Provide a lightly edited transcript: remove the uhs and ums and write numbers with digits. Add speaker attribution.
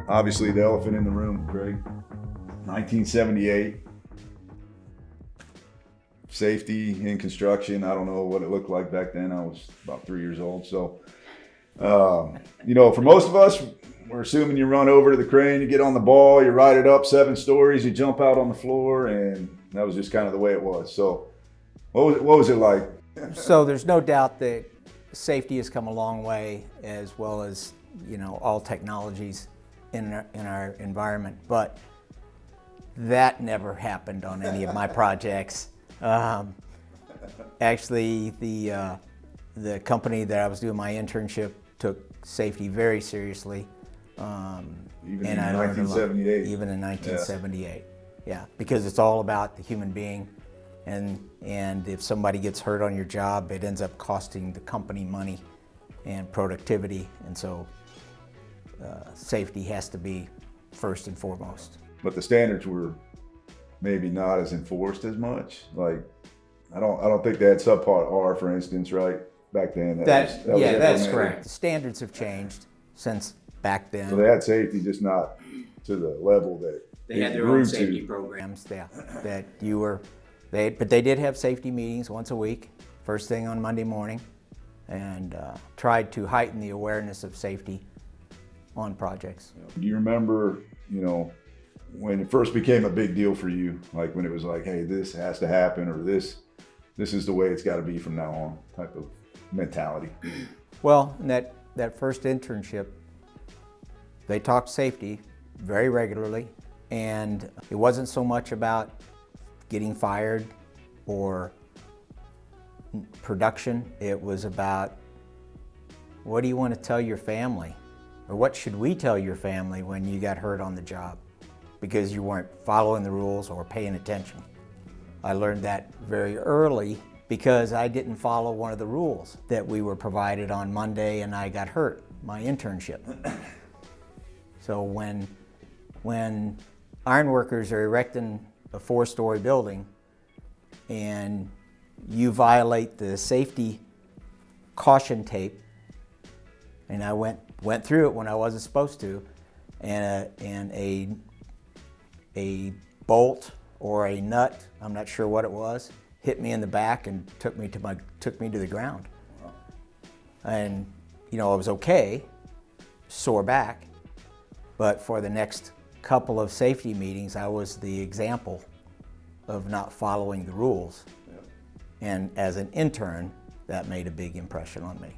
Speaker 1: obviously the elephant in the room, Greg. 1978. Safety in construction. I don't know what it looked like back then. I was about 3 years old. So, for most of us, we're assuming you run over to the crane, you get on the ball, you ride it up 7 stories, you jump out on the floor, and that was just kind of the way it was. So, what was it like?
Speaker 2: So there's no doubt that safety has come a long way, as well as all technologies in our environment. But that never happened on any of my projects. Actually, the company that I was doing my internship took safety very seriously.
Speaker 1: Even in 1978.
Speaker 2: Even in 1978, yeah, because it's all about the human being, and if somebody gets hurt on your job, it ends up costing the company money and productivity, and so safety has to be first and foremost.
Speaker 1: But the standards were maybe not as enforced as much. Like, I don't think they had subpart R, for instance, right? Back then.
Speaker 2: That's correct. The standards have changed since back then.
Speaker 1: So they had safety, just not to the level that
Speaker 2: they had their own safety programs. Yeah, but they did have safety meetings once a week, first thing on Monday morning, and tried to heighten the awareness of safety on projects.
Speaker 1: Do you remember, when it first became a big deal for you, like when it was like, hey, this has to happen, or this is the way it's got to be from now on, type of mentality?
Speaker 2: Well, in that first internship, they talked safety very regularly, and it wasn't so much about getting fired or production. It was about, what do you want to tell your family? Or what should we tell your family when you got hurt on the job because you weren't following the rules or paying attention? I learned that very early because I didn't follow one of the rules that we were provided on Monday, and I got hurt, my internship. So when ironworkers are erecting a 4-story building and you violate the safety caution tape, and I went through it when I wasn't supposed to, and a bolt or a nut, I'm not sure what it was, hit me in the back and took me to the ground. And I was okay, sore back, but for the next couple of safety meetings, I was the example of not following the rules. Yep. And as an intern, that made a big impression on me.